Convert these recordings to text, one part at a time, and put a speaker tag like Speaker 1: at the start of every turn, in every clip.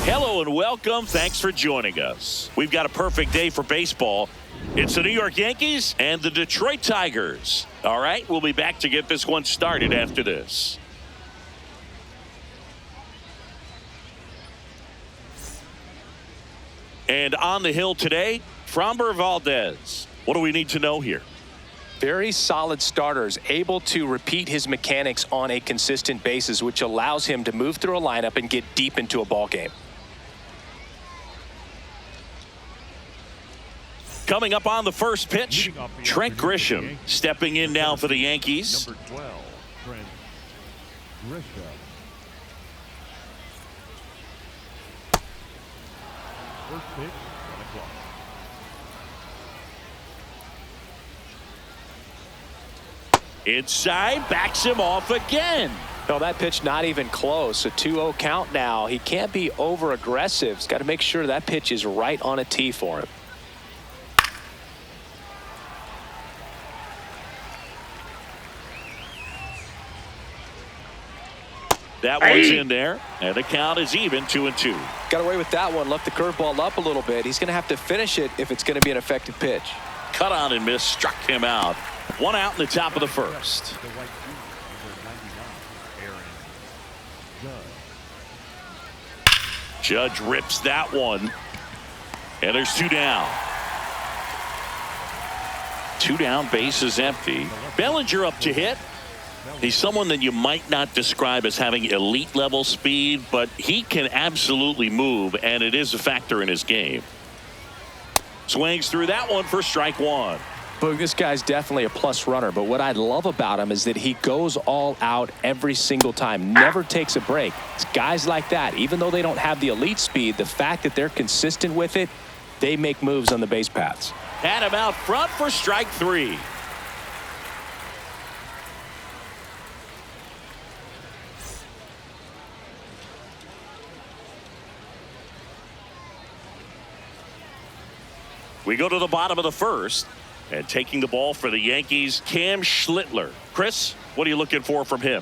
Speaker 1: Hello and welcome. Thanks for joining us. We've got a perfect day for baseball. It's the New York Yankees and the Detroit Tigers. All right, we'll be back to get this one started after this. And on the hill today, Framber Valdez. What do we need to know here?
Speaker 2: Very solid starters, able to repeat his mechanics on a consistent basis, which allows him to move through a lineup and get deep into a ball game.
Speaker 1: Coming up on the first pitch, Trent Grisham stepping in now for the Yankees.
Speaker 3: Number 12, Trent Grisham. First pitch, 1 o'clock.
Speaker 1: Inside, backs him off again.
Speaker 2: No, that pitch not even close. A 2-0 count now. He can't be over aggressive. He's got to make sure that pitch is right on a tee for him.
Speaker 1: That one's in there, and the count is even, 2-2.
Speaker 2: Got away with that one. Left the curveball up a little bit. He's going to have to finish it if it's going to be an effective pitch.
Speaker 1: Cut on and miss, struck him out. 1 out in the top of the first. Judge rips that one. And there's 2 down. 2 down, base is empty. Bellinger up to hit. He's someone that you might not describe as having elite level speed, but he can absolutely move, and it is a factor in his game. Swings through that one for strike 1.
Speaker 2: Boog, this guy's definitely a plus runner, but what I love about him is that he goes all out every single time, never takes a break. It's guys like that, even though they don't have the elite speed, the fact that they're consistent with it, they make moves on the base paths.
Speaker 1: Had him out front for strike 3. We go to the bottom of the first, and taking the ball for the Yankees, Cam Schlittler. Chris, what are you looking for from him?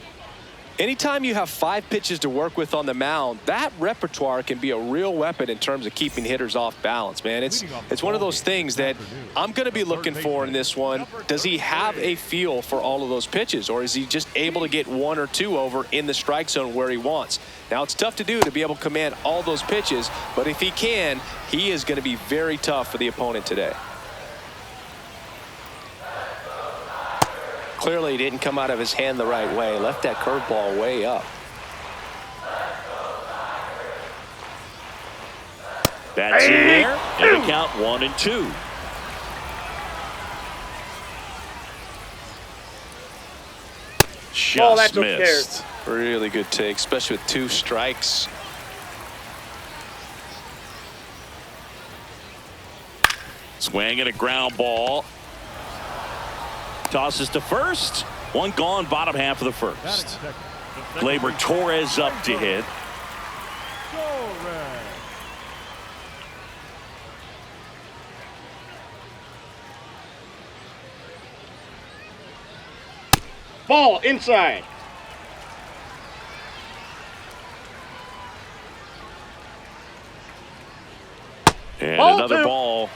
Speaker 2: Anytime you have 5 pitches to work with on the mound, that repertoire can be a real weapon in terms of keeping hitters off balance, man. It's one of those things that I'm going to be looking for in this one. Does he have a feel for all of those pitches, or is he just able to get 1 or 2 over in the strike zone where he wants? Now, it's tough to do to be able to command all those pitches, but if he can, he is going to be very tough for the opponent today. Clearly, he didn't come out of his hand the right way. Left that curveball way up.
Speaker 1: That's in there, and the count 1-2. Just missed.
Speaker 2: Really good take, especially with 2 strikes.
Speaker 1: Swing and a ground ball. Tosses to first. 1 gone, bottom half of the first. Gleyber Torres up to hit.
Speaker 4: Ball inside.
Speaker 1: And
Speaker 4: Ball
Speaker 1: another
Speaker 4: 2.
Speaker 1: ball.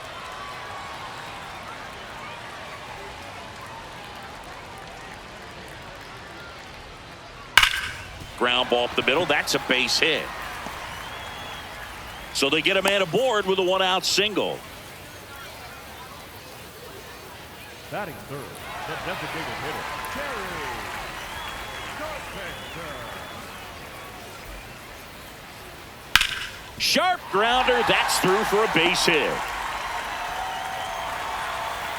Speaker 1: Ground ball up the middle. That's a base hit. So they get a man aboard with a 1-out single.
Speaker 3: Batting third, the designated hitter, Jerry Carpenter.
Speaker 1: Sharp grounder. That's through for a base hit.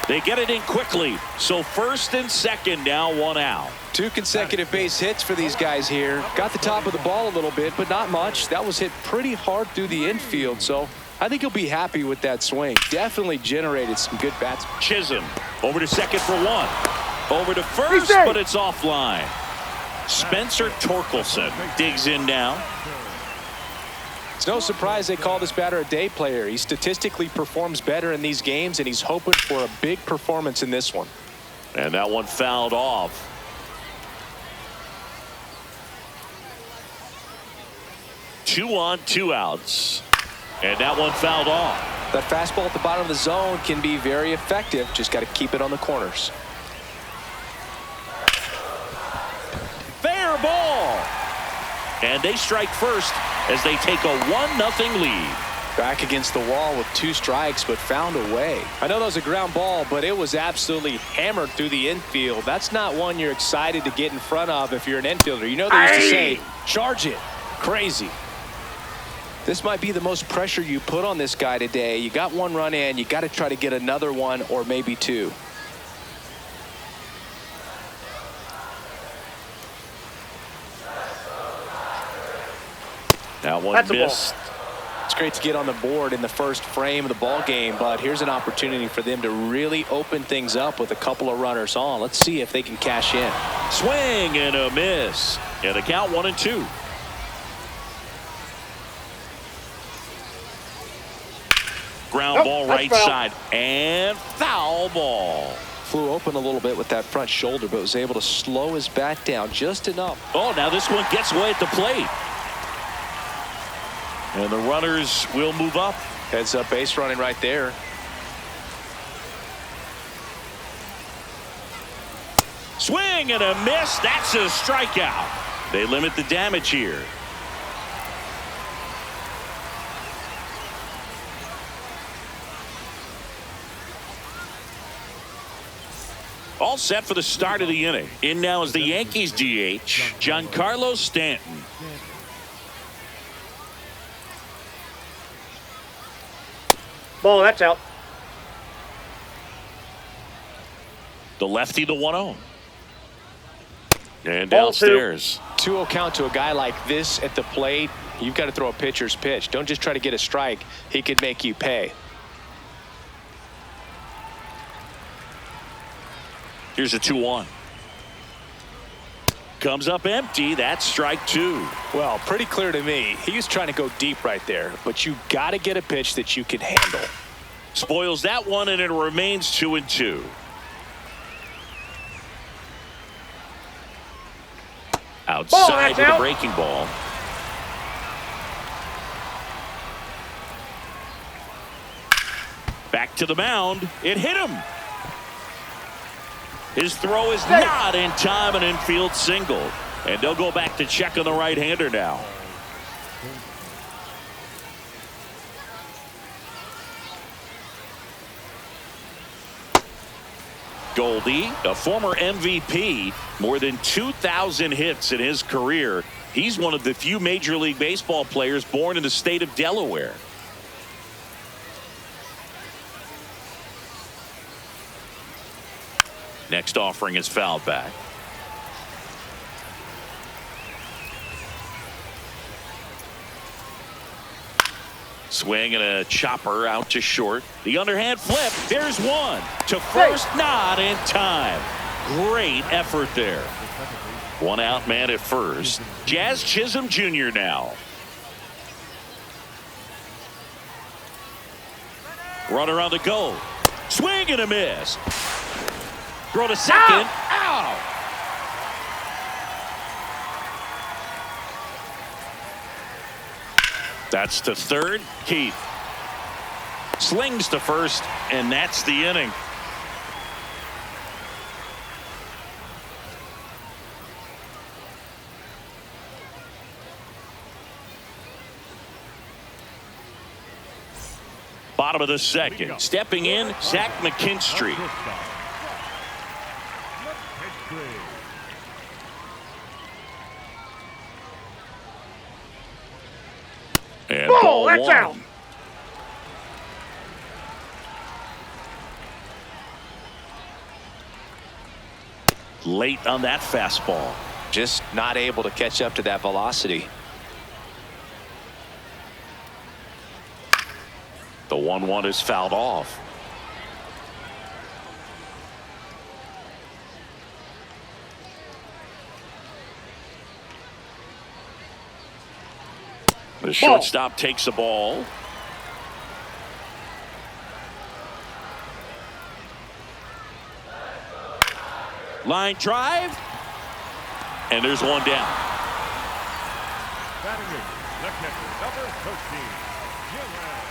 Speaker 1: They get it in quickly. So first and second now, 1 out.
Speaker 2: 2 consecutive base hits for these guys here. Got the top of the ball a little bit, but not much. That was hit pretty hard through the infield, so I think he'll be happy with that swing. Definitely generated some good bats.
Speaker 1: Chisholm over to second for 1. Over to first, but it's offline. Spencer Torkelson digs in now.
Speaker 2: It's no surprise they call this batter a day player. He statistically performs better in these games, and he's hoping for a big performance in this one.
Speaker 1: And that one fouled off. 2 on, 2 outs. And that one fouled off.
Speaker 2: That fastball at the bottom of the zone can be very effective. Just got to keep it on the corners.
Speaker 1: Fair ball. And they strike first as they take a 1-0 lead.
Speaker 2: Back against the wall with 2 strikes, but found a way. I know that was a ground ball, but it was absolutely hammered through the infield. That's not one you're excited to get in front of if you're an infielder. You know they used to say, charge it. Crazy. This might be the most pressure you put on this guy today. You got 1 run in. You got to try to get another 1 or maybe 2.
Speaker 1: That one
Speaker 4: That's
Speaker 1: missed.
Speaker 2: It's great to get on the board in the first frame of the ball game, but here's an opportunity for them to really open things up with a couple of runners on. Let's see if they can cash in.
Speaker 1: Swing and a miss. And the count 1-2. Ground ball right side and foul ball.
Speaker 2: Flew open a little bit with that front shoulder, but was able to slow his bat down just enough.
Speaker 1: Oh, now this one gets away at the plate. And the runners will move up.
Speaker 2: Heads up base running right there.
Speaker 1: Swing and a miss. That's a strikeout. They limit the damage here. All set for the start of the inning. In now is the Yankees DH, Giancarlo Stanton.
Speaker 4: Ball, that's out.
Speaker 1: The lefty, the 1-0. And
Speaker 4: Ball
Speaker 1: downstairs.
Speaker 2: 2-0 count to a guy like this at the plate. You've got to throw a pitcher's pitch. Don't just try to get a strike. He could make you pay.
Speaker 1: Here's a 2-1. Comes up empty. That's strike 2.
Speaker 2: Well, pretty clear to me. He was trying to go deep right there, but you got to get a pitch that you can handle.
Speaker 1: Spoils that one, and it remains 2-2. Outside with a breaking ball. Back to the mound. It hit him. His throw is not in time, an infield single. And they'll go back to check on the right-hander now. Goldie, a former MVP, more than 2,000 hits in his career. He's one of the few Major League Baseball players born in the state of Delaware. Next offering is fouled back. Swing and a chopper out to short. The underhand flip. There's one. To first, not in time. Great effort there. 1 out man at first. Jazz Chisholm Jr. now. Runner on the go. Swing and a miss. Throw to second. Out. That's to third. Keith slings to first, and that's the inning. Bottom of the second. Stepping in, Zach McKinstry. And ball
Speaker 4: that's
Speaker 1: 1.
Speaker 4: out.
Speaker 1: Late on that fastball.
Speaker 2: Just not able to catch up to that velocity.
Speaker 1: The 1-1 is fouled off. The shortstop takes the ball. Line drive. And there's one down.
Speaker 3: Batting in, The catcher, number 13, Gingler.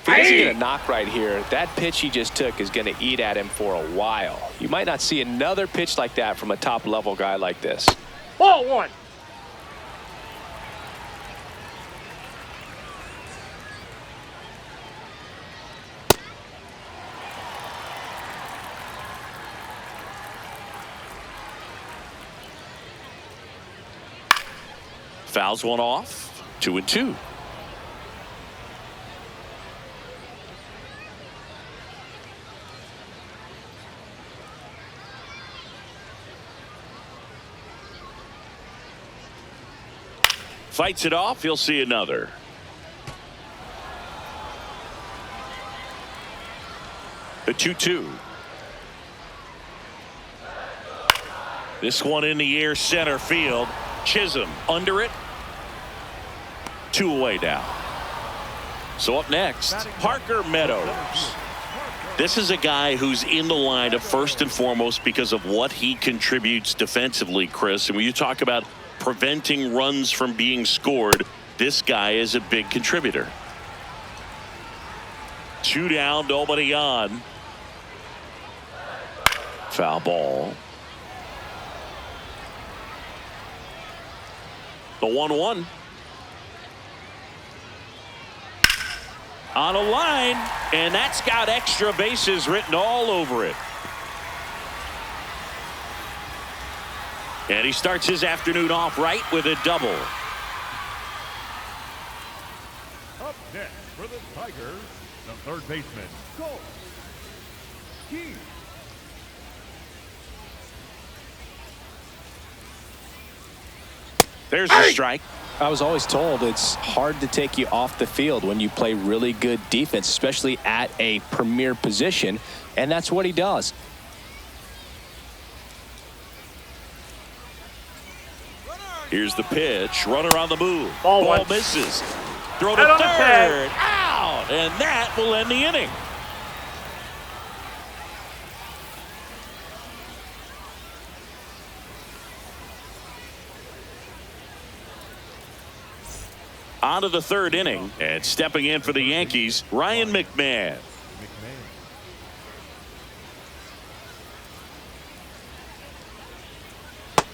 Speaker 2: If he doesn't get a knock right here, that pitch he just took is going to eat at him for a while. You might not see another pitch like that from a top-level guy like this.
Speaker 4: Ball one.
Speaker 1: Fouls one off. 2-2. Fights it off. He'll see another. The 2-2. This one in the air, center field. Chisholm under it. 2 away now. So up next, Parker Meadows. This is a guy who's in the lineup first and foremost because of what he contributes defensively, Chris. And when you talk about preventing runs from being scored, this guy is a big contributor. 2 down, nobody on. Foul ball. The 1-1. On a line, and that's got extra bases written all over it. And he starts his afternoon off right with a double.
Speaker 3: Up next for the Tigers, the third baseman, Cole. Keith.
Speaker 1: There's a strike.
Speaker 2: I was always told it's hard to take you off the field when you play really good defense, especially at a premier position, and that's what he does.
Speaker 1: Here's the pitch. Runner on the move.
Speaker 4: Ball one.
Speaker 1: Misses. Throw to
Speaker 4: Out on the
Speaker 1: third.
Speaker 4: tag.
Speaker 1: Out. And that will end the inning. On to the third inning. And stepping in for the Yankees, Ryan McMahon.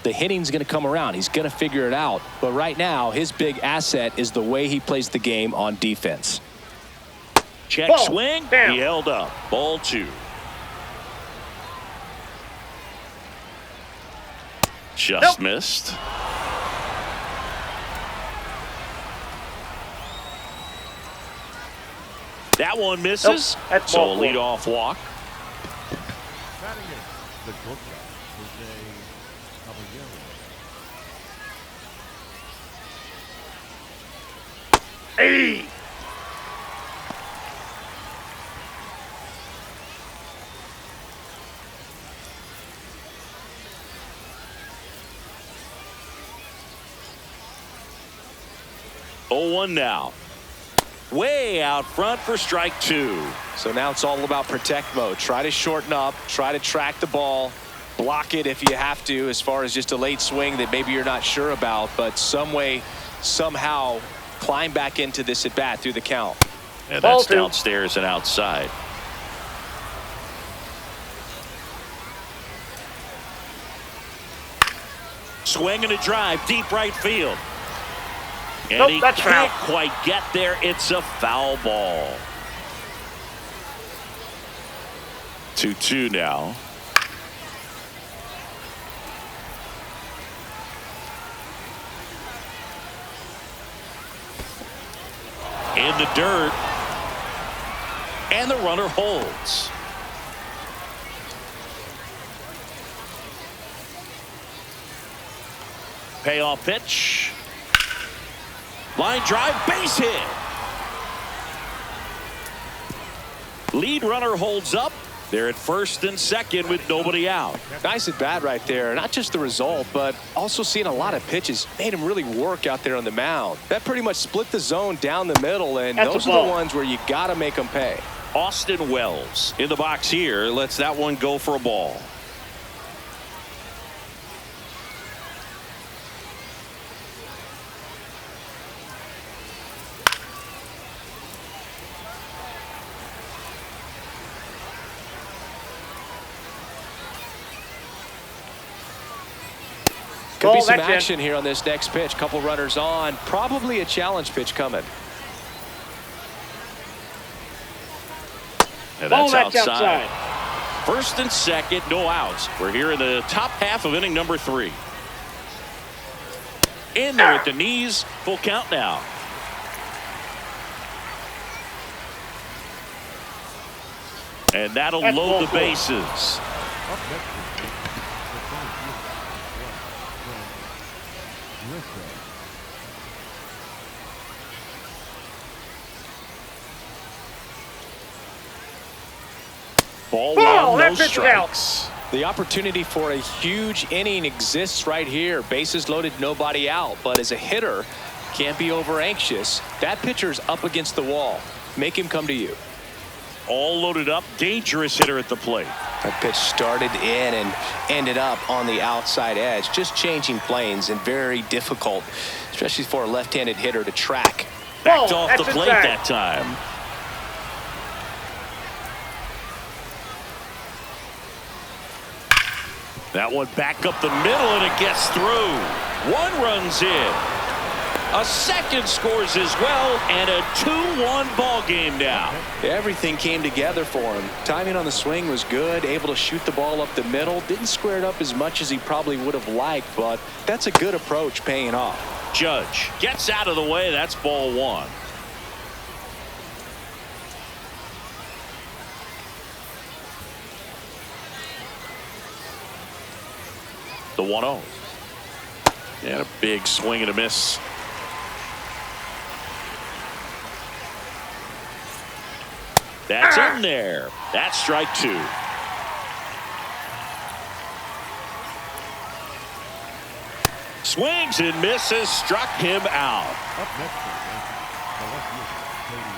Speaker 2: The hitting's going to come around. He's going to figure it out. But right now, his big asset is the way he plays the game on defense.
Speaker 1: Check
Speaker 4: Ball.
Speaker 1: swing.
Speaker 4: Down.
Speaker 1: He held up. Ball 2. Just missed. That one misses.
Speaker 4: Nope. That's
Speaker 1: So
Speaker 4: ball
Speaker 1: a
Speaker 4: four.
Speaker 1: leadoff walk.
Speaker 3: Batting it, the shortstop, Jose Caballero.
Speaker 4: Hey.
Speaker 1: Oh, 1 now. Way out front for strike 2.
Speaker 2: So now it's all about protect mode. Try to shorten up, try to track the ball, block it if you have to, as far as just a late swing that maybe you're not sure about, but some way, somehow climb back into this at bat through the count.
Speaker 1: And
Speaker 4: Ball
Speaker 1: that's
Speaker 4: 2.
Speaker 1: downstairs and outside. Swing and a drive, deep right field. And
Speaker 4: Nope,
Speaker 1: he
Speaker 4: that's
Speaker 1: can't
Speaker 4: foul.
Speaker 1: quite get there. It's a foul ball. 2-2 now. In the dirt. And the runner holds. Payoff pitch. Line drive, base hit. Lead runner holds up. They're at first and second with nobody out.
Speaker 2: Nice at bat right there. Not just the result, but also seeing a lot of pitches. Made him really work out there on the mound. That pretty much split the zone down the middle, and
Speaker 4: That's
Speaker 2: those
Speaker 4: a
Speaker 2: are the
Speaker 4: ball.
Speaker 2: ones where you got to make them pay.
Speaker 1: Austin Wells in the box here lets that one go for a ball.
Speaker 2: Could be some
Speaker 4: that's in.
Speaker 2: action here on this next pitch. Couple runners on. Probably a challenge pitch coming.
Speaker 1: And
Speaker 4: Ball,
Speaker 1: that's
Speaker 4: that's
Speaker 1: outside.
Speaker 4: outside.
Speaker 1: First and second, no outs. We're here in the top half of inning number 3. In there at the knees. Full count now. And that'll
Speaker 4: That's
Speaker 1: load
Speaker 4: ball
Speaker 1: the
Speaker 4: 4.
Speaker 1: bases.
Speaker 3: Up next is the center fielder, Rissa.
Speaker 1: Ball
Speaker 4: Ball,
Speaker 1: 1,
Speaker 4: that
Speaker 1: no
Speaker 4: pitch is out.
Speaker 1: strikes.
Speaker 2: The opportunity for a huge inning exists right here. Bases loaded, nobody out. But as a hitter, can't be over anxious. That pitcher's up against the wall. Make him come to you.
Speaker 1: All loaded up. Dangerous hitter at the plate.
Speaker 2: That pitch started in and ended up on the outside edge. Just changing planes and very difficult, especially for a left-handed hitter to track.
Speaker 1: Backed
Speaker 4: Ball,
Speaker 1: off the
Speaker 4: that's
Speaker 1: plate
Speaker 4: inside.
Speaker 1: that time. That one back up the middle, and it gets through. One runs in. A second scores as well, and a 2-1 ball game now.
Speaker 2: Everything came together for him. Timing on the swing was good, able to shoot the ball up the middle. Didn't square it up as much as he probably would have liked, but that's a good approach paying off.
Speaker 1: Judge gets out of the way. That's ball 1. The 1-0. And a big swing and a miss. That's in there. That's strike 2. Swings and misses. Struck him out.
Speaker 3: Up next is the left fielder, Cody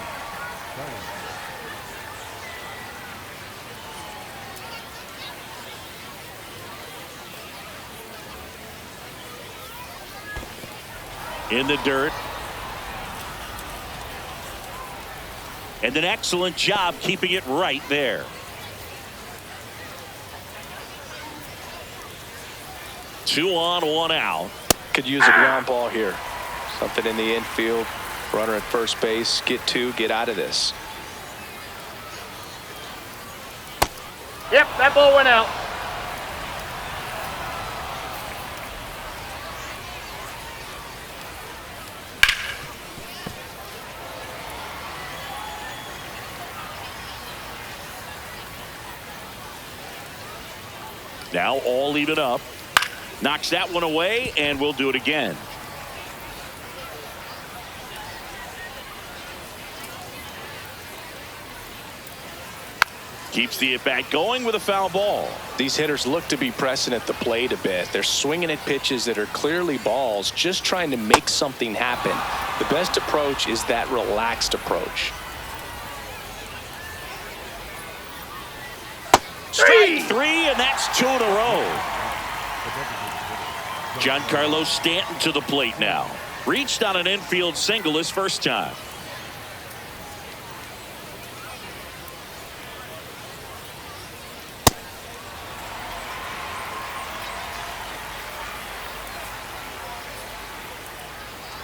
Speaker 3: Bellinger.
Speaker 1: In the dirt. And an excellent job keeping it right there. Two on, one out.
Speaker 2: Could use a ground ball here. Something in the infield. Runner at first base. Get 2. Get out of this.
Speaker 4: Yep, that ball went out.
Speaker 1: Now all even up. Knocks that one away, and we'll do it again. Keeps the at-bat going with a foul ball.
Speaker 2: These hitters look to be pressing at the plate a bit. They're swinging at pitches that are clearly balls, just trying to make something happen. The best approach is that relaxed approach.
Speaker 1: Strike 3, and that's 2 in a row. Giancarlo Stanton to the plate now. Reached on an infield single his first time.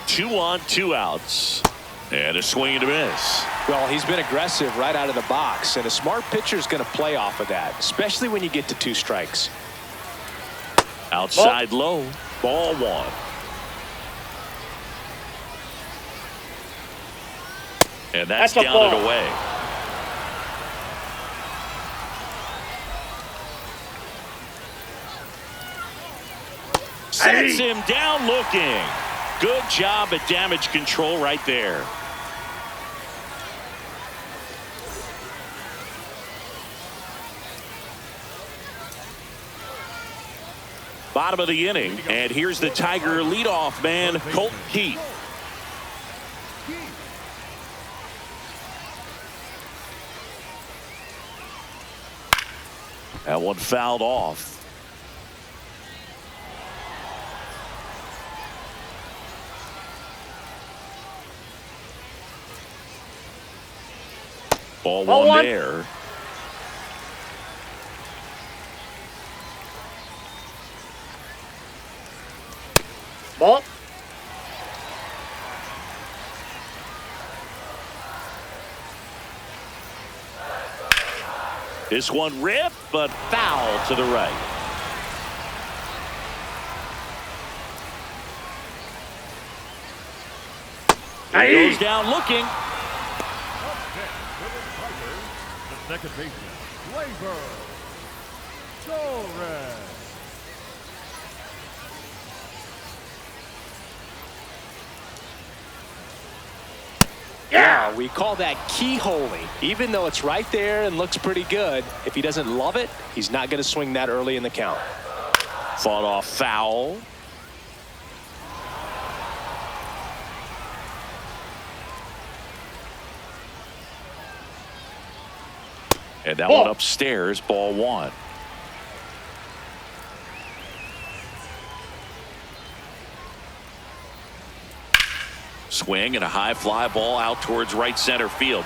Speaker 1: Two on, 2 outs. And a swing and a miss.
Speaker 2: Well, he's been aggressive right out of the box, and a smart pitcher is going to play off of that, especially when you get to 2 strikes.
Speaker 1: Outside low. Ball 1. And that's
Speaker 4: a
Speaker 1: down
Speaker 4: ball.
Speaker 1: and away. Sets him down looking. Good job at damage control right there. Bottom of the inning, and here's the Tiger leadoff man, Colt Keith. That one fouled off. Ball 1 there.
Speaker 4: Ball.
Speaker 1: This one ripped, but foul to the right. He goes down looking.
Speaker 3: Up next for the Tigers, the second baseman, Gleyber Torres.
Speaker 2: Yeah, we call that keyholing. Even though it's right there and looks pretty good, if he doesn't love it, he's not going to swing that early in the count.
Speaker 1: Fought off foul. And that one upstairs, ball one. Swing and a high fly ball out towards right center field.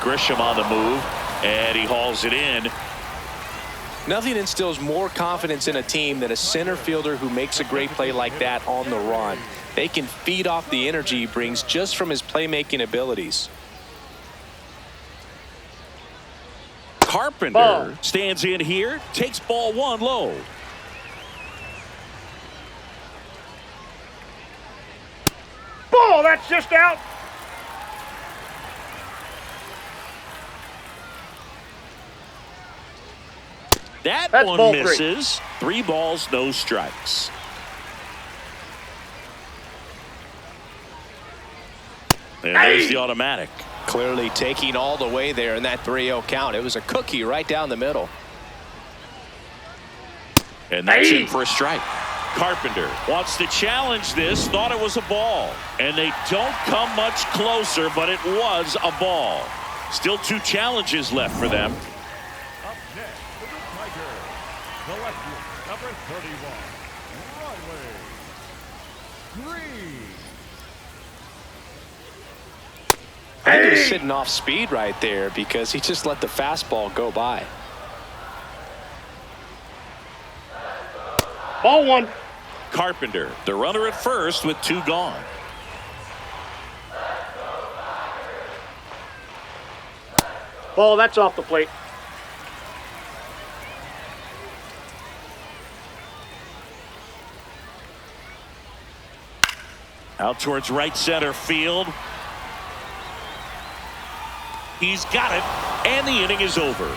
Speaker 1: Grisham on the move, and he hauls it in.
Speaker 2: Nothing instills more confidence in a team than a center fielder who makes a great play like that on the run. They can feed off the energy he brings just from his playmaking abilities.
Speaker 1: Carpenter stands in here, takes ball one low.
Speaker 4: Ball, that's just out.
Speaker 1: That's one
Speaker 4: ball
Speaker 1: misses. 3 balls, no strikes. And there's the automatic.
Speaker 2: Clearly taking all the way there in that 3-0 count. It was a cookie right down the middle.
Speaker 1: And that's in for a strike. Carpenter wants to challenge this, thought it was a ball. And they don't come much closer, but it was a ball. Still 2 challenges left for them.
Speaker 3: Up next for the Tigers, the lefty, number 31, Riley Green.
Speaker 2: I think he was sitting off speed right there because he just let the fastball go by.
Speaker 4: Ball one.
Speaker 1: Carpenter, the runner at first with 2 gone.
Speaker 4: Ball, that's off the plate.
Speaker 1: Out towards right center field. He's got it, and the inning is over.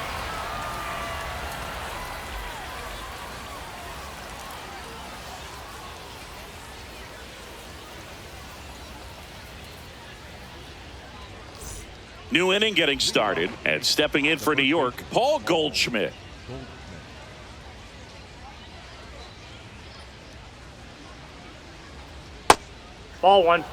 Speaker 1: New inning getting started, and stepping in for New York, Paul Goldschmidt.
Speaker 4: Ball one.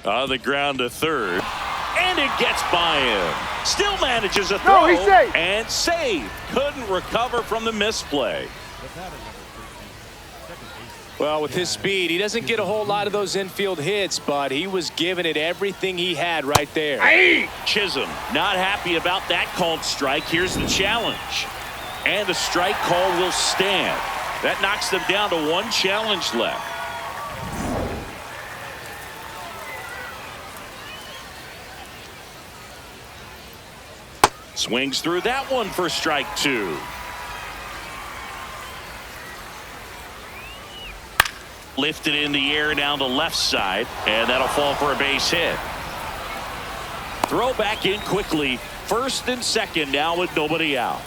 Speaker 1: On the ground to third, and it gets by him. Still manages a
Speaker 4: No,
Speaker 1: throw,
Speaker 4: he's safe.
Speaker 1: and saved. Couldn't recover from the misplay.
Speaker 2: Well, with his speed, he doesn't get a whole lot of those infield hits, but he was giving it everything he had right there.
Speaker 1: Chisholm not happy about that called strike. Here's the challenge. And the strike call will stand. That knocks them down to 1 challenge left. Swings through that one for strike 2. Lifted in the air down the left side, and that'll fall for a base hit. Throw back in quickly. First and second now with nobody out.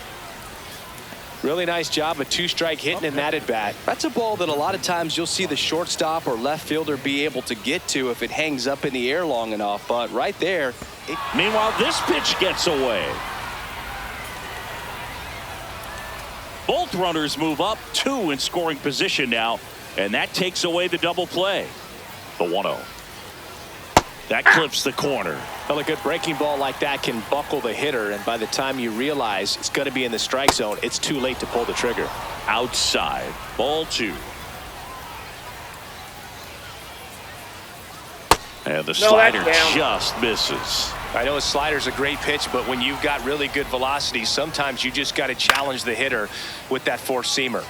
Speaker 2: Really nice job of 2-strike hitting in that at bat. That's a ball that a lot of times you'll see the shortstop or left fielder be able to get to if it hangs up in the air long enough. But right there.
Speaker 1: Meanwhile, this pitch gets away. Both runners move up, 2 in scoring position now, and that takes away the double play. The 1-0. That clips the corner.
Speaker 2: Well, a good breaking ball like that can buckle the hitter, and by the time you realize it's going to be in the strike zone, it's too late to pull the trigger.
Speaker 1: Outside, ball 2. And the slider just misses.
Speaker 2: I know a slider's a great pitch, but when you've got really good velocity, sometimes you just got to challenge the hitter with that four-seamer.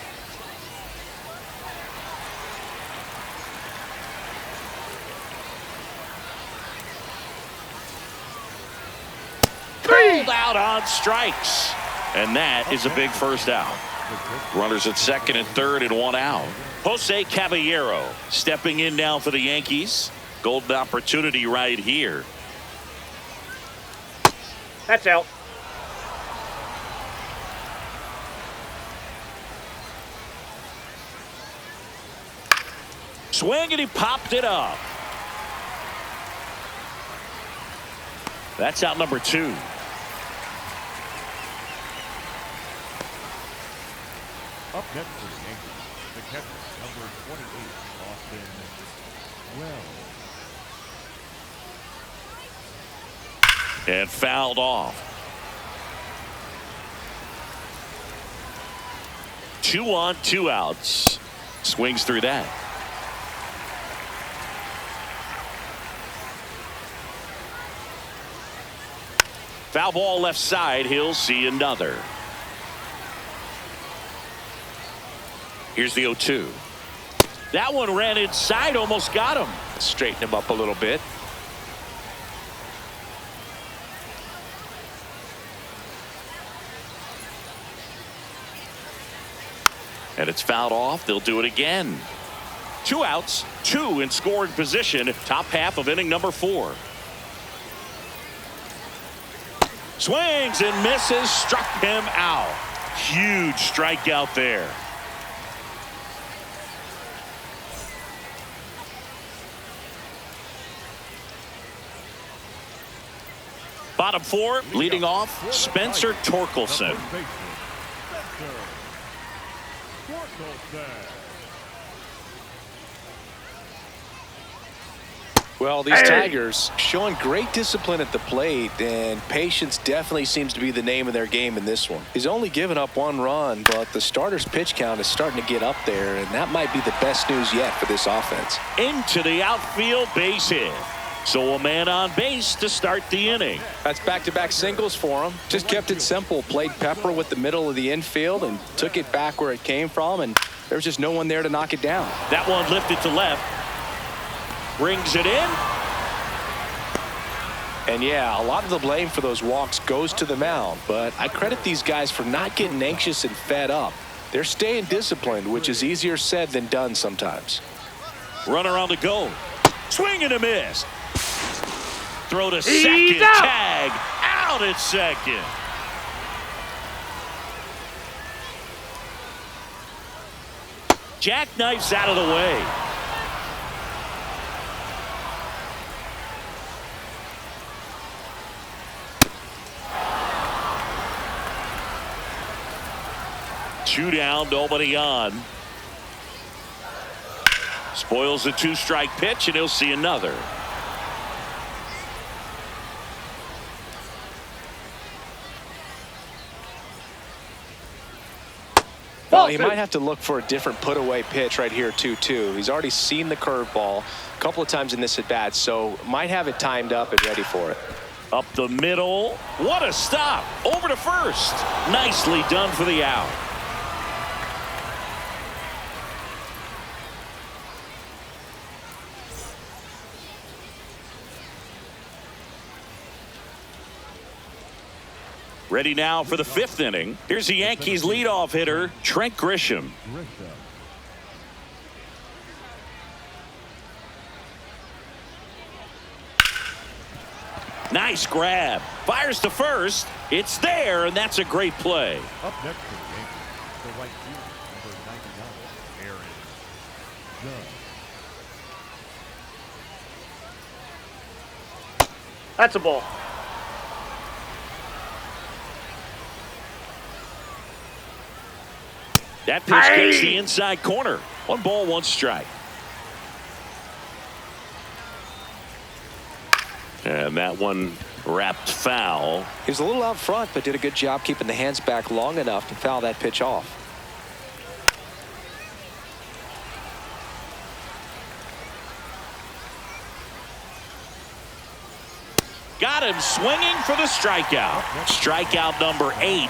Speaker 1: Pulled out on strikes. And that is a big first out. Runners at second and third and one out. Jose Caballero stepping in now for the Yankees. Golden opportunity right here.
Speaker 4: That's out.
Speaker 1: Swing, and he popped it up. That's out number 2.
Speaker 3: Up next for the Yankees, the catcher, number 28, Austin Wells.
Speaker 1: And fouled off. 2 on, 2 outs. Swings through that. Foul ball left side. He'll see another. Here's the 0-2. That one ran inside, almost got him.
Speaker 2: Straighten him up a little bit.
Speaker 1: And it's fouled off. They'll do it again. 2 outs, 2 in scoring position. Top half of inning number 4. Swings and misses. Struck him out. Huge strikeout there. Bottom 4, leading off, Spencer Torkelson.
Speaker 2: Well, these Tigers showing great discipline at the plate, and patience definitely seems to be the name of their game in this one. He's only given up 1 run, but the starter's pitch count is starting to get up there, and that might be the best news yet for this offense.
Speaker 1: Into the outfield, base hit. So a man on base to start the inning.
Speaker 2: That's back-to-back singles for him. Just kept it simple. Played pepper with the middle of the infield and took it back where it came from, and there was just no one there to knock it down.
Speaker 1: That one lifted to left. Brings it in.
Speaker 2: And yeah, a lot of the blame for those walks goes to the mound, but I credit these guys for not getting anxious and fed up. They're staying disciplined, which is easier said than done sometimes.
Speaker 1: Runner on the go. Swing and a miss. Throw to second. Tag out at second. Jackknifes out of the way. Two down, nobody on. Spoils the 2-strike pitch, and he'll see another.
Speaker 2: Well, he might have to look for a different put-away pitch right here, 2-2. He's already seen the curveball a couple of times in this at-bat, so might have it timed up and ready for it.
Speaker 1: Up the middle. What a stop. Over to first. Nicely done for the out. Ready now for the 5th inning. Here's the Yankees leadoff hitter, Trent Grisham. Nice grab. Fires to first. It's there, and that's a great play.
Speaker 3: Up next for the Yankees, the right fielder, number 99, Aaron Judge.
Speaker 4: That's a ball.
Speaker 1: That pitch gets the inside corner. 1 ball, 1 strike. And that one wrapped foul.
Speaker 2: He was a little out front, but did a good job keeping the hands back long enough to foul that pitch off.
Speaker 1: Got him swinging for the strikeout. Strikeout number 8.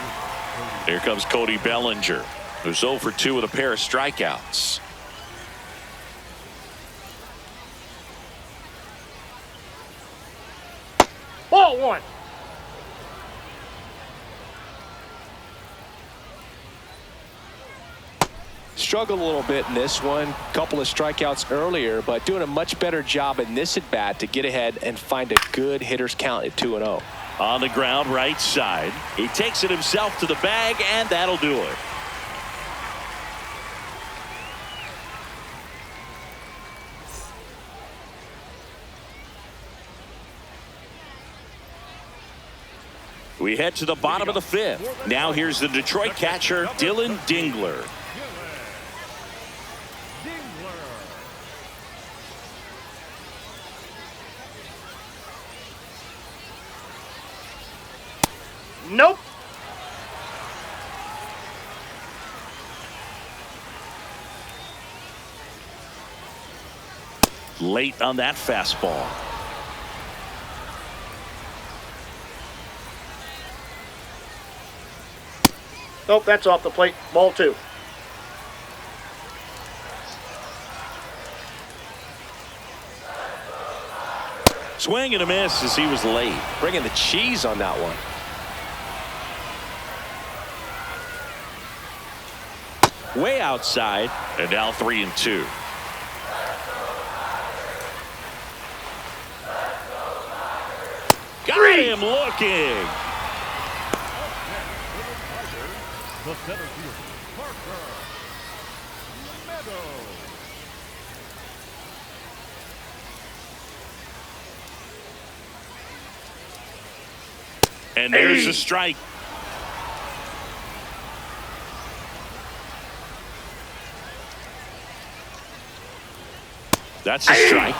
Speaker 1: Here comes Cody Bellinger, who's 0 for 2 with a pair of strikeouts.
Speaker 4: Ball 1.
Speaker 2: Struggled a little bit in this one. Couple of strikeouts earlier, but doing a much better job in this at bat to get ahead and find a good hitter's count at 2-0.
Speaker 1: On the ground, right side. He takes it himself to the bag, and that'll do it. We head to the bottom of the 5th. Now here's the Detroit catcher, Dylan Dingler.
Speaker 4: Nope.
Speaker 1: Late on that fastball.
Speaker 4: Nope, that's off the plate. Ball 2.
Speaker 1: Swing and a miss as he was late.
Speaker 2: Bringing the cheese on that one.
Speaker 1: Way outside, and now 3-2. Got him looking.
Speaker 3: The center fielder, Parker Meadows.
Speaker 1: And there's a strike. That's a strike.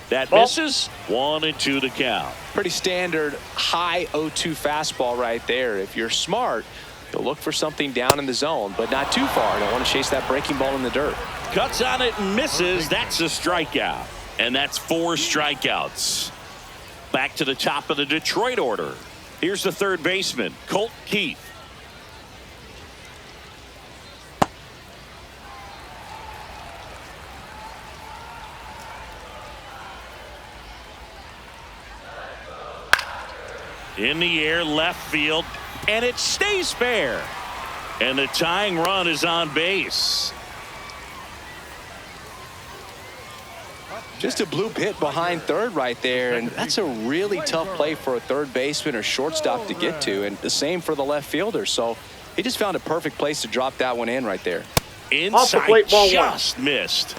Speaker 1: That misses. 1-2 to count.
Speaker 2: Pretty standard high 0-2 fastball right there. If you're smart, you'll look for something down in the zone, but not too far. Don't want to chase that breaking ball in the dirt.
Speaker 1: Cuts on it and misses. That's a strikeout. And that's 4 strikeouts. Back to the top of the Detroit order. Here's the third baseman, Colt Keith. In the air, left field, and it stays fair. And the tying run is on base.
Speaker 2: Just a bloop hit behind third right there, and that's a really tough play for a third baseman or shortstop to get to, and the same for the left fielder. So he just found a perfect place to drop that one in right there.
Speaker 1: Inside,
Speaker 4: plate, ball 1.
Speaker 1: just missed.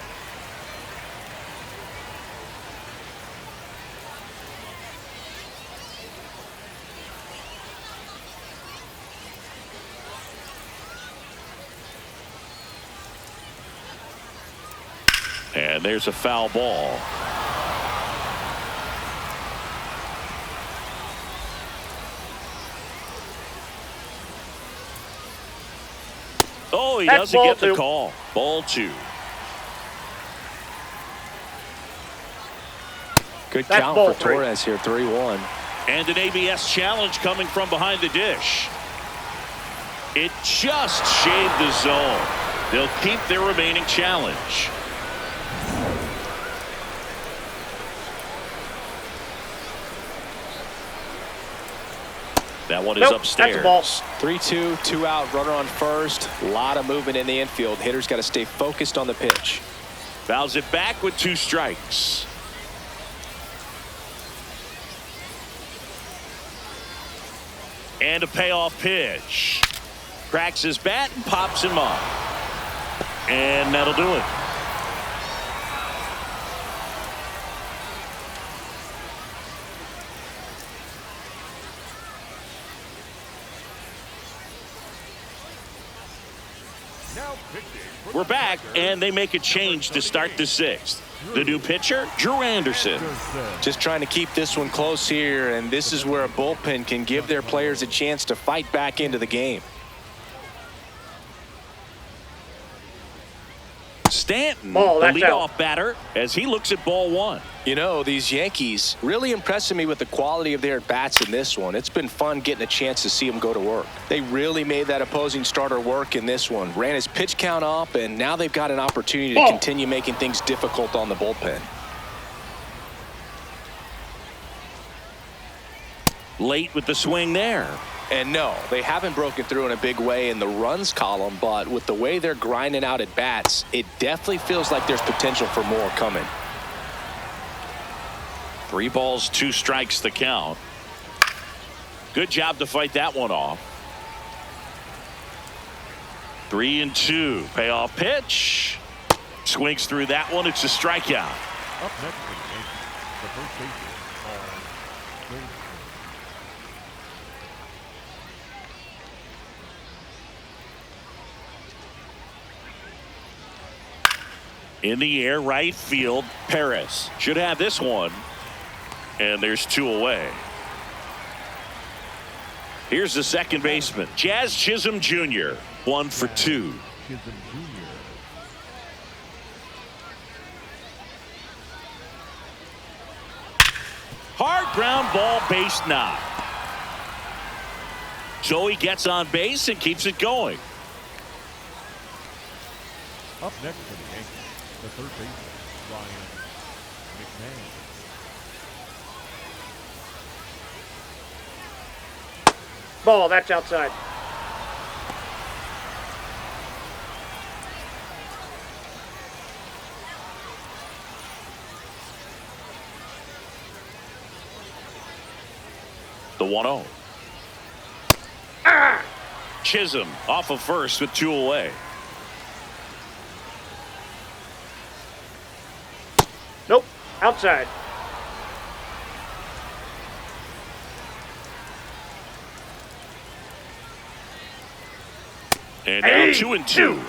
Speaker 1: And there's a foul ball. Oh, he
Speaker 4: That's
Speaker 1: doesn't
Speaker 4: ball
Speaker 1: get the
Speaker 4: 2.
Speaker 1: call. Ball 2.
Speaker 2: Good
Speaker 4: That's
Speaker 2: count
Speaker 4: ball
Speaker 2: for
Speaker 4: 3.
Speaker 2: Torres here, 3-1.
Speaker 1: And an ABS challenge coming from behind the dish. It just shaved the zone. They'll keep their remaining challenge. That one is upstairs.
Speaker 4: That's a ball.
Speaker 2: 3-2, 2 out, runner on first. A lot of movement in the infield. Hitter's got to stay focused on the pitch.
Speaker 1: Fouls it back with 2 strikes. And a payoff pitch. Cracks his bat and pops him up. And that'll do it. We're back, and they make a change to start the 6th. The new pitcher, Drew Anderson.
Speaker 2: Just trying to keep this one close here, and this is where a bullpen can give their players a chance to fight back into the game.
Speaker 1: Stanton,
Speaker 4: Ball,
Speaker 1: the
Speaker 4: that's
Speaker 1: leadoff
Speaker 4: out.
Speaker 1: batter, as he looks at ball one.
Speaker 2: You know, these Yankees really impressing me with the quality of their bats in this one. It's been fun getting a chance to see them go to work. They really made that opposing starter work in this one. Ran his pitch count up, and now they've got an opportunity to continue making things difficult on the bullpen.
Speaker 1: Late with the swing there.
Speaker 2: And no, they haven't broken through in a big way in the runs column, but with the way they're grinding out at bats, it definitely feels like there's potential for more coming.
Speaker 1: 3 balls, 2 strikes the count. Good job to fight that one off. 3-2. Payoff pitch. Swings through that one. It's a strikeout.
Speaker 3: Up next for the Yankees, the first baseman, Paul.
Speaker 1: In the air, right field. Perez should have this one. And there's 2 away. Here's the second baseman, Jazz Chisholm Jr. 1 for 2.
Speaker 3: Chisholm Jr.
Speaker 1: Hard ground ball, base knock. So he gets on base and keeps it going.
Speaker 3: Up next for the Yankees, the third baseman, Ryan McMahon.
Speaker 4: Ball, that's outside.
Speaker 1: The 1-0. Chisholm off of first with 2 away.
Speaker 4: Nope, outside.
Speaker 1: And now 2-2.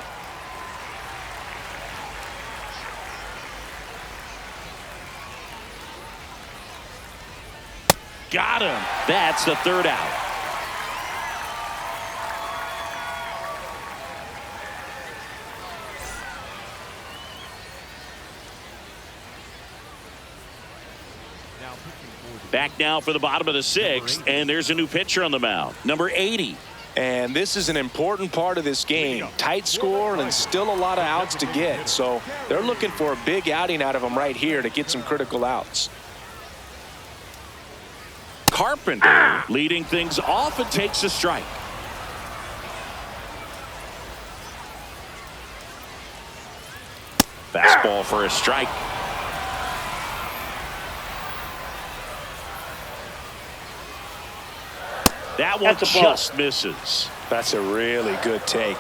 Speaker 1: Got him. That's the third out. Back now for the bottom of the 6th, and there's a new pitcher on the mound, number 80.
Speaker 2: And this is an important part of this game. Tight score and still a lot of outs to get. So they're looking for a big outing out of them right here to get some critical outs.
Speaker 1: Carpenter leading things off and takes a strike. Fastball for a strike. That one just misses.
Speaker 2: That's a really good take.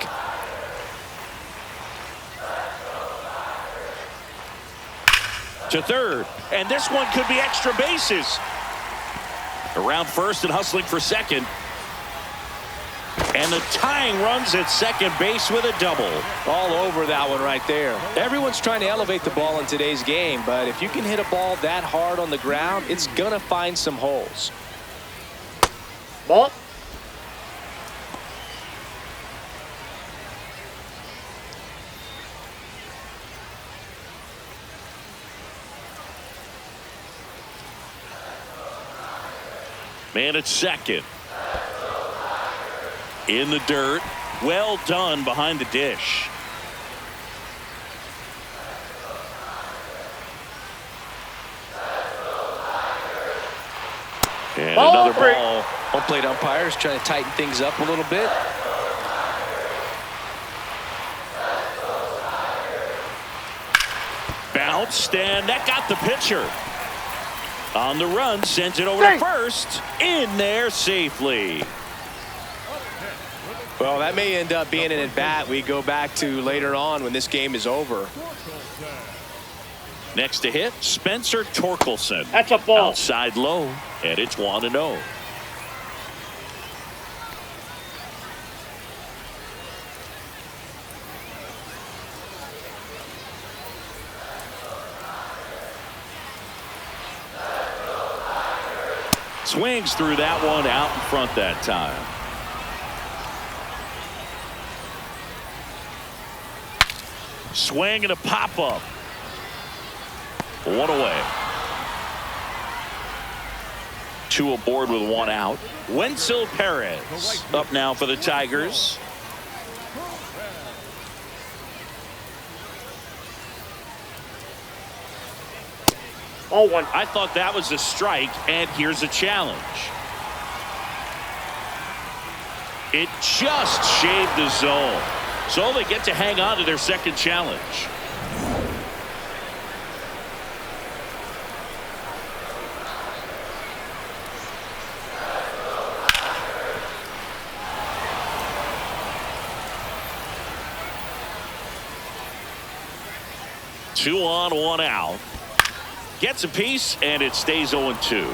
Speaker 1: To third, and this one could be extra bases. Around first and hustling for second. And the tying runs at second base with a double.
Speaker 2: All over that one right there. Everyone's trying to elevate the ball in today's game, but if you can hit a ball that hard on the ground, it's going to find some holes.
Speaker 4: Ball.
Speaker 1: Man at second. In the dirt. Well done behind the dish. And another ball.
Speaker 2: Home plate umpires trying to tighten things up a little bit.
Speaker 1: Bounced, and that got the pitcher. On the run, sends it over to first. In there safely.
Speaker 2: Well, that may end up being an at-bat we go back to later on when this game is over.
Speaker 1: Next to hit, Spencer Torkelson.
Speaker 4: That's a ball.
Speaker 1: Outside low, and it's 1-0. Swings through that one out in front that time. Swing and a pop-up. One away. 2 aboard with 1 out. Wenzel Perez up now for the Tigers.
Speaker 4: All 1.
Speaker 1: I thought that was a strike, and here's a challenge. It just shaved the zone. So they get to hang on to their second challenge. Two on, 1 out. Gets a piece, and it stays 0-2.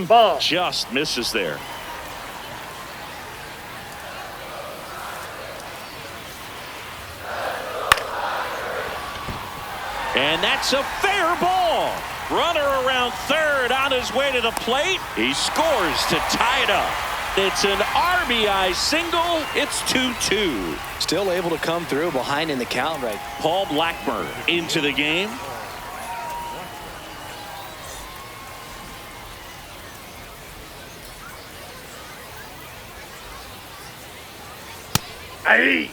Speaker 4: Ball.
Speaker 1: Just misses there. And that's a fair ball. Runner around third on his way to the plate. He scores to tie it up. It's an RBI single. It's 2-2.
Speaker 2: Still able to come through behind in the count right.
Speaker 1: Paul Blackburn into the game.
Speaker 4: Hey.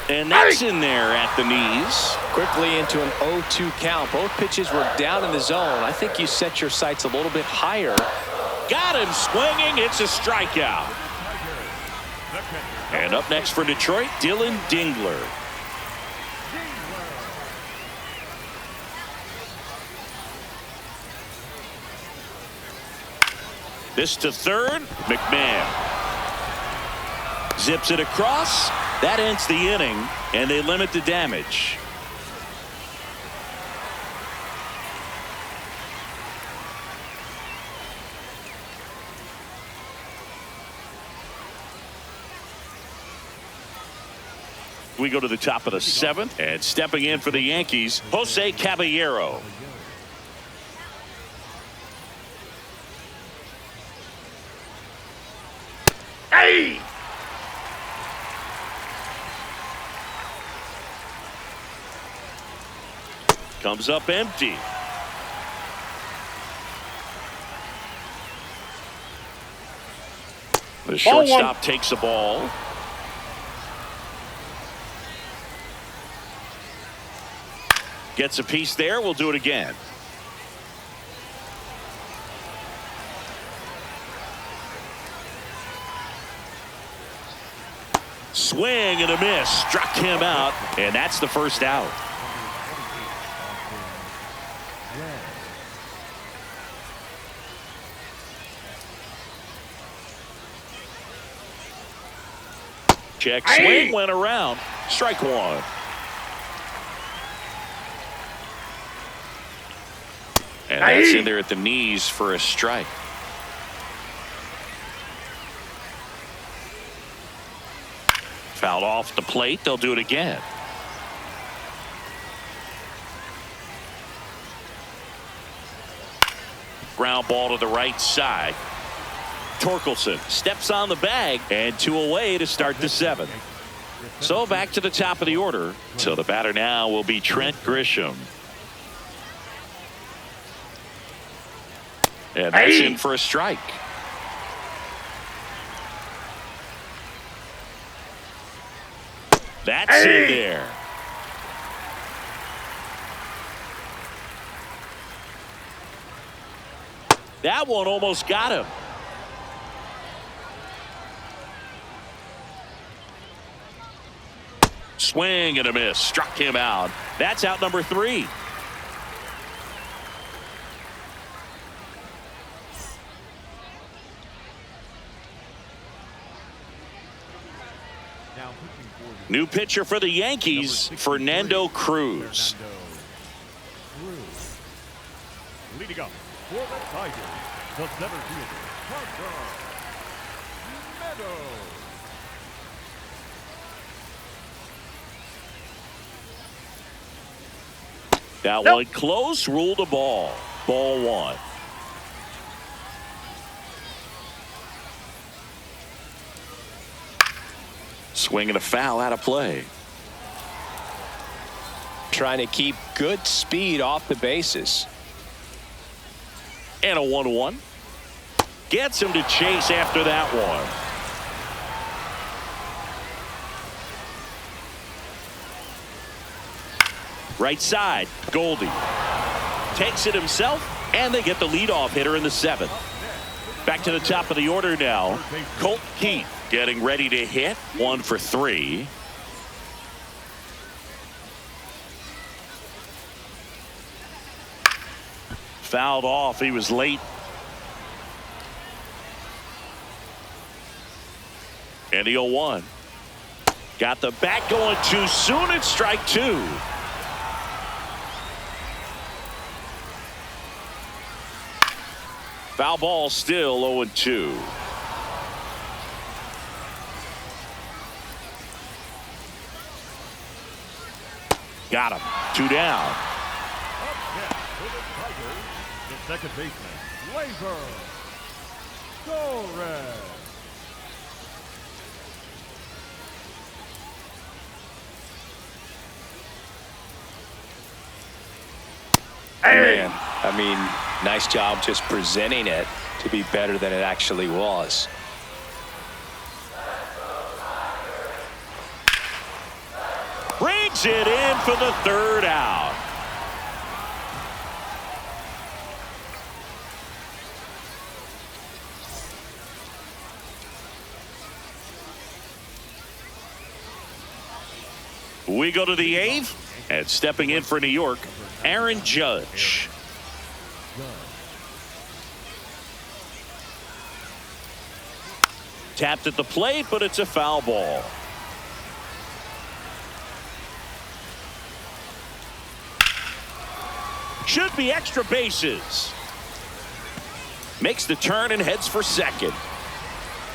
Speaker 1: And that's in there at the knees.
Speaker 2: Quickly into an 0-2 count. Both pitches were down in the zone. I think you set your sights a little bit higher.
Speaker 1: Got him swinging. It's a strikeout. And up next for Detroit, Dylan Dingler. This to third. McMahon zips it across. That ends the inning, and they limit the damage. We go to the top of the 7th, and stepping in for the Yankees, Jose Caballero.
Speaker 4: Hey.
Speaker 1: Comes up empty. The shortstop takes the ball. Gets a piece there. We'll do it again. Swing and a miss. Struck him out, and that's the first out. Check swing went around. Strike 1. And that's in there at the knees for a strike. Fouled off the plate. They'll do it again. Ground ball to the right side. Torkelson steps on the bag, and 2 away to start the 7th. So back to the top of the order. So the batter now will be Trent Grisham. And that's in for a strike. That's in there. That one almost got him. Swing and a miss. Struck him out. That's out number 3. New pitcher for the Yankees, Fernando Cruz.
Speaker 3: Leading up for the Tigers, the center fielder,
Speaker 1: That one close, ruled a ball. Ball one. Swing and a foul out of play.
Speaker 2: Trying to keep good speed off the bases.
Speaker 1: And a 1-1. Gets him to chase after that one. Right side, Goldie takes it himself, and they get the leadoff hitter in the 7th. Back to the top of the order now. Colt Keith getting ready to hit. 1 for 3. Fouled off. He was late. And the 0-1. Got the bat going too soon. It's strike 2. Foul ball, still 0-2. Got him. 2 down.
Speaker 3: Up next for the Tigers, the second baseman, Labor Torres.
Speaker 2: Man, I mean, nice job just presenting it to be better than it actually was.
Speaker 1: Brings it in for the 3rd out. We go to the 8th, and stepping in for New York, Aaron Judge. Tapped at the plate, but it's a foul ball. Should be extra bases. Makes the turn and heads for second.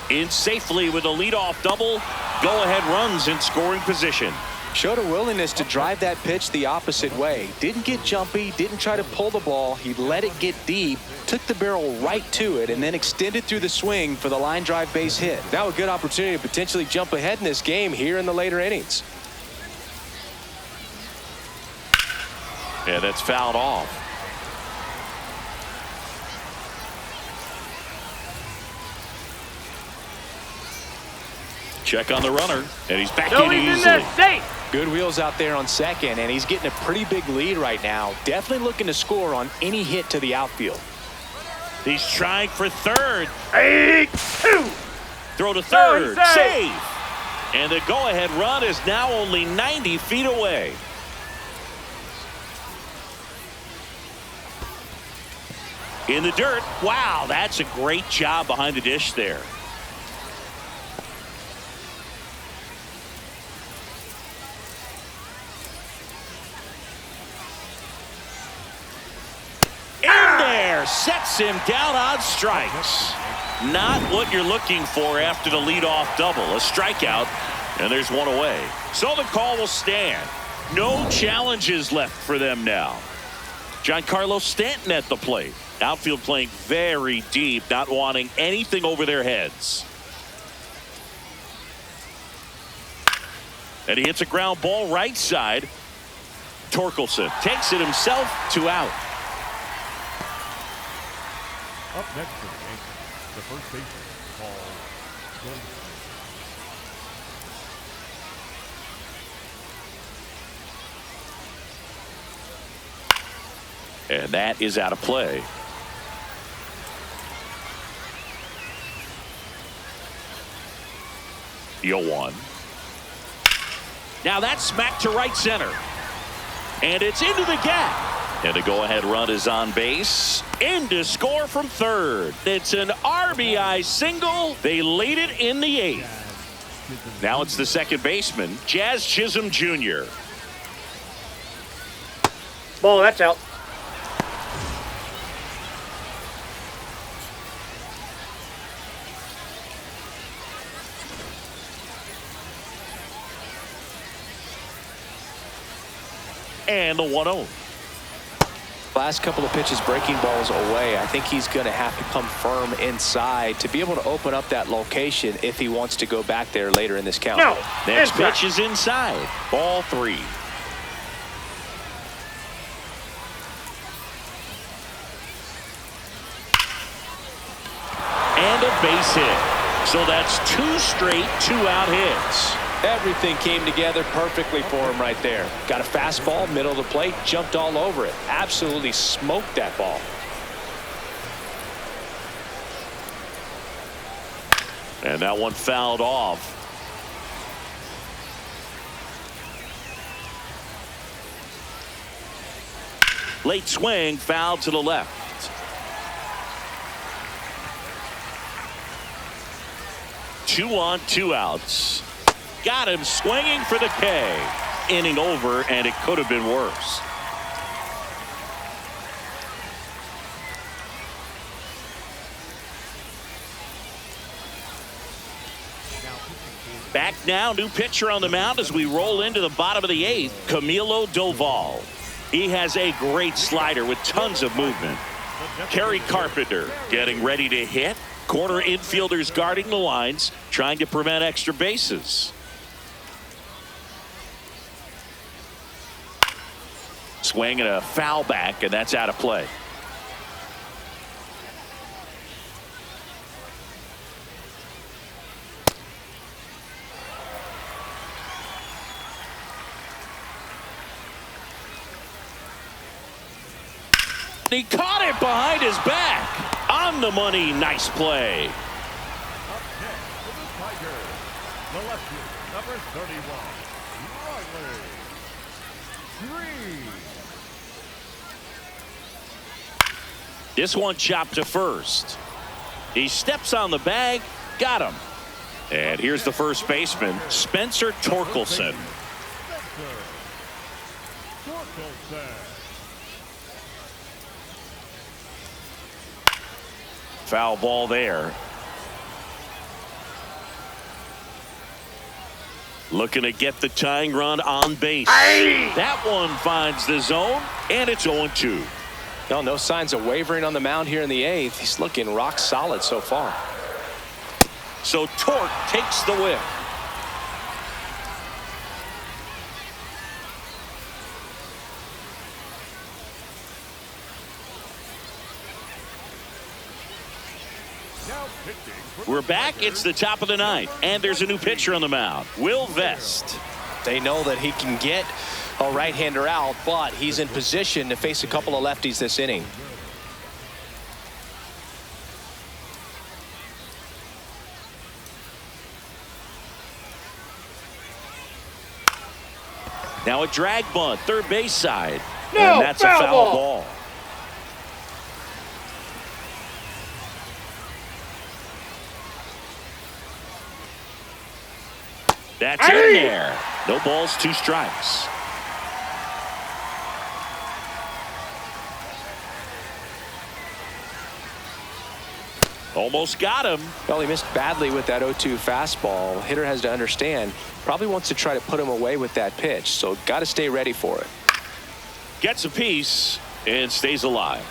Speaker 1: In safely with a leadoff double. Go-ahead runs in scoring position.
Speaker 2: Showed a willingness to drive that pitch the opposite way. Didn't get jumpy, didn't try to pull the ball. He let it get deep, took the barrel right to it, and then extended through the swing for the line drive base hit. Now a good opportunity to potentially jump ahead in this game here in the later innings.
Speaker 1: Yeah, that's fouled off. Check on the runner, and he's back in
Speaker 4: He's
Speaker 1: easily.
Speaker 4: in there safe.
Speaker 2: Good wheels out there on second, and he's getting a pretty big lead right now. Definitely looking to score on any hit to the outfield.
Speaker 1: He's trying for third.
Speaker 4: 8-2.
Speaker 1: Throw to third.
Speaker 4: No, he's
Speaker 1: Safe. And the go-ahead run is now only 90 feet away. In the dirt. Wow, that's a great job behind the dish there. In there, sets him down on strikes. Not what you're looking for after the leadoff double. A strikeout, and there's one away. So the call will stand. No challenges left for them now. Giancarlo Stanton at the plate. Outfield playing very deep, not wanting anything over their heads. And he hits a ground ball right side. Torkelson takes it himself, 2 out.
Speaker 3: Up next for the Yankees, the first baseman, Paul Goldie.
Speaker 1: And that is out of play. Yo one. Now that's smacked to right center. And it's into the gap. And the go-ahead run is on base. In to score from third. It's an RBI single. They lead it in the 8th. Now it's the second baseman, Jazz Chisholm Jr.
Speaker 4: Ball, that's out.
Speaker 1: And the 1-0.
Speaker 2: Last couple of pitches breaking balls away. I think he's going to have to come firm inside to be able to open up that location if he wants to go back there later in this count.
Speaker 4: No.
Speaker 1: Next pitch is inside. Ball 3. And a base hit. So that's 2 straight 2-out hits.
Speaker 2: Everything came together perfectly for him right there. Got a fastball, middle of the plate, jumped all over it. Absolutely smoked that ball.
Speaker 1: And that one fouled off. Late swing, foul to the left. 2 on, 2 outs. Got him swinging for the K. Inning over, and it could have been worse. Back now, new pitcher on the mound as we roll into the bottom of the 8th, Camilo Doval. He has a great slider with tons of movement. Kerry Carpenter getting ready to hit. Corner infielders guarding the lines, trying to prevent extra bases. Swing and a foul back, and that's out of play. He caught it behind his back. On the money, nice play.
Speaker 3: Up next for the Tigers, the lefty, number 31, Riley Green.
Speaker 1: This one chopped to first. He steps on the bag, got him. And here's the first baseman, Spencer Torkelson. Foul ball there. Looking to get the tying run on base. That one finds the zone, and it's 0-2.
Speaker 2: No signs of wavering on the mound here in the 8th. He's looking rock solid so far.
Speaker 1: So Torque takes the whip. We're back. It's the top of the 9th, and there's a new pitcher on the mound, Will Vest.
Speaker 2: They know that he can get a right-hander out, but he's in position to face a couple of lefties this inning.
Speaker 1: Now a drag bunt, third base side.
Speaker 4: No,
Speaker 1: and that's a foul
Speaker 4: ball.
Speaker 1: ball. That's in there. No balls, 2 strikes. Almost got him.
Speaker 2: Well, he missed badly with that 0-2 fastball. Hitter has to understand, probably wants to try to put him away with that pitch, so got to stay ready for it.
Speaker 1: Gets a piece and stays alive.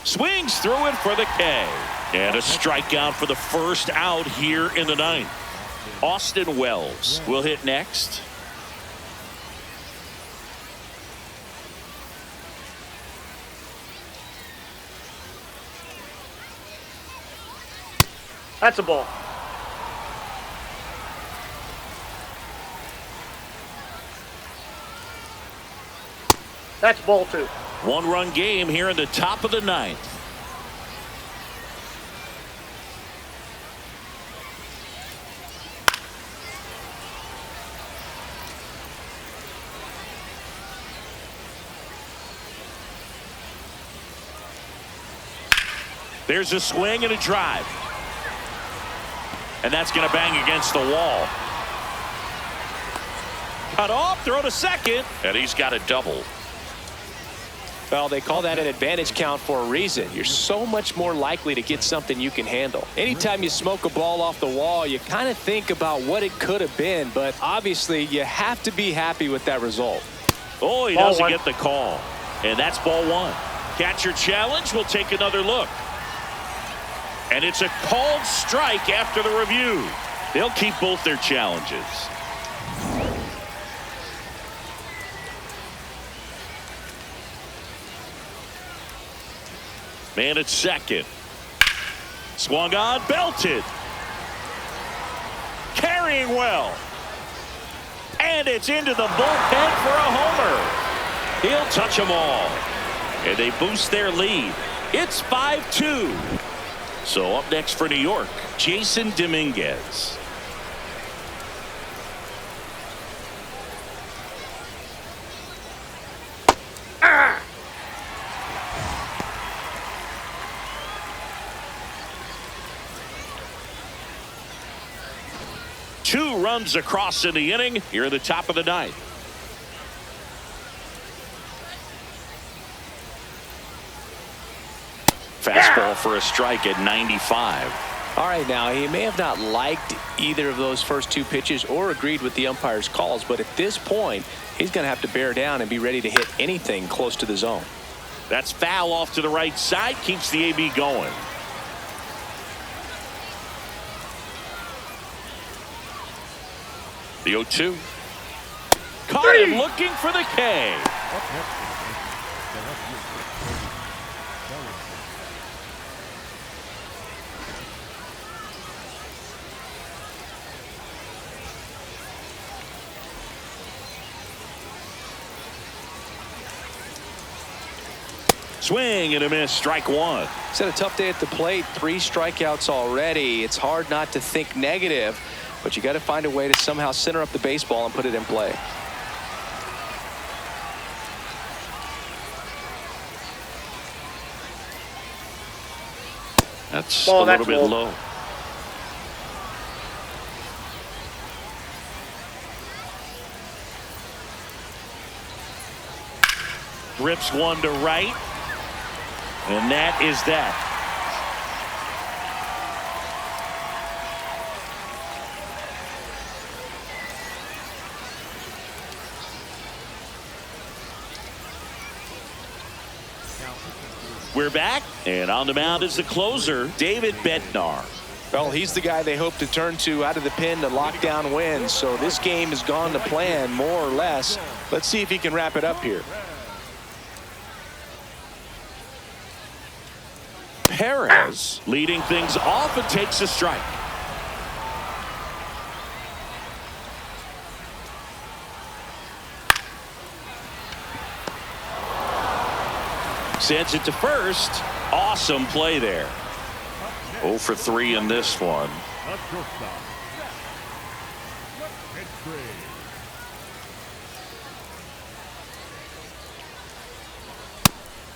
Speaker 1: Swings through it for the K. And a strikeout for the first out here in the 9th. Austin Wells will hit next.
Speaker 4: That's a ball. That's ball 2.
Speaker 1: 1-run game here in the top of the 9th. There's a swing and a drive. And that's going to bang against the wall. Cut off, throw to second, and he's got a double.
Speaker 2: Well, they call that an advantage count for a reason. You're so much more likely to get something you can handle. Anytime you smoke a ball off the wall, you kind of think about what it could have been, but obviously you have to be happy with that result.
Speaker 1: Oh, he doesn't get the call. And that's ball one. Catcher challenge. We'll take another look. And it's a called strike after the review. They'll keep both their challenges. Man at second. Swung on, belted. Carrying well. And it's into the bullpen for a homer. He'll touch them all. And they boost their lead. It's 5-2. So up next for New York, Jason Dominguez. Two runs across in the inning here at the top of the ninth. Fastball for a strike at 95.
Speaker 2: All right, now he may have not liked either of those first two pitches or agreed with the umpire's calls, but at this point he's going to have to bear down and be ready to hit anything close to the zone.
Speaker 1: That's foul off to the right side, keeps the AB going. The 0-2. Caught him looking for the K. Swing and a miss, strike one.
Speaker 2: He's had a tough day at the plate, 3 strikeouts already. It's hard not to think negative, but you got to find a way to somehow center up the baseball and put it in play.
Speaker 1: That's a little bit low. Rips one to right. And that is that. We're back, and on the mound is the closer, David Bednar.
Speaker 2: Well, he's the guy they hope to turn to out of the pen to lock down wins. So this game has gone to plan, more or less. Let's see if he can wrap it up here.
Speaker 1: Perez leading things off and takes a strike. Sends it to first. Awesome play there. 0 for 3 in this one.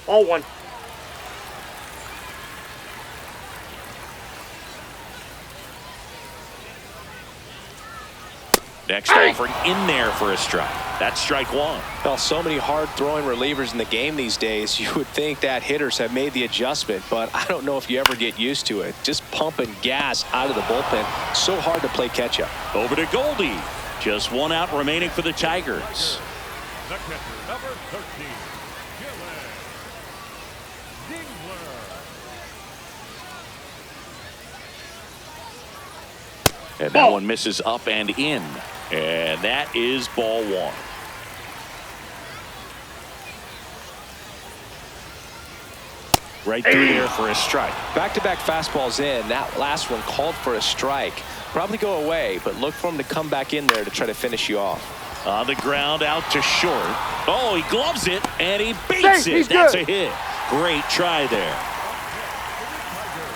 Speaker 4: All one.
Speaker 1: Next offering in there for a strike. That's strike one.
Speaker 2: Well, so many hard throwing relievers in the game these days. You would think that hitters have made the adjustment, but I don't know if you ever get used to it. Just pumping gas out of the bullpen. So hard to play catch up.
Speaker 1: Over to Goldie. Just 1 out remaining for the Tigers.
Speaker 3: The catcher, number 13,
Speaker 1: And that one misses up and in. And that is ball one. Right through there for a strike.
Speaker 2: Back-to-back fastballs in. That last one called for a strike. Probably go away, but look for him to come back in there to try to finish you off.
Speaker 1: On the ground, out to short. Oh, he gloves it, and he beats it. That's a hit. Great try there.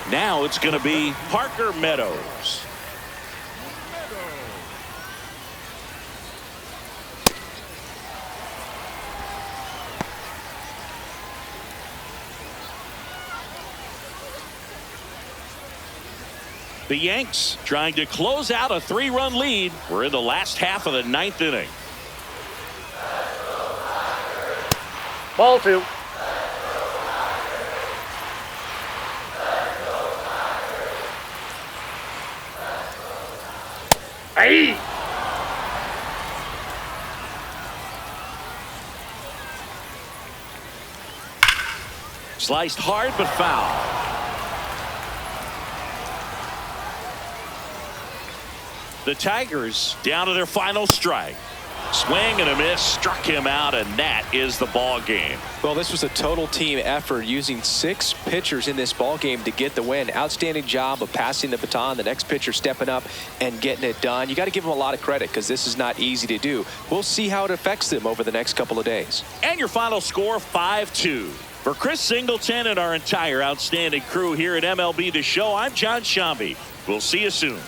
Speaker 1: Now it's going to be Parker Meadows. The Yanks trying to close out a 3-run lead. We're in the last half of the 9th inning.
Speaker 4: Ball 2. Aye.
Speaker 1: Sliced hard but foul. The Tigers down to their final strike. Swing and a miss, struck him out, and that is the ball game.
Speaker 2: Well, this was a total team effort, using 6 pitchers in this ball game to get the win. Outstanding job of passing the baton, the next pitcher stepping up and getting it done. You got to give them a lot of credit, because this is not easy to do. We'll see how it affects them over the next couple of days.
Speaker 1: And your final score, 5-2. For Chris Singleton and our entire outstanding crew here at MLB The Show, I'm John Shambi. We'll see you soon.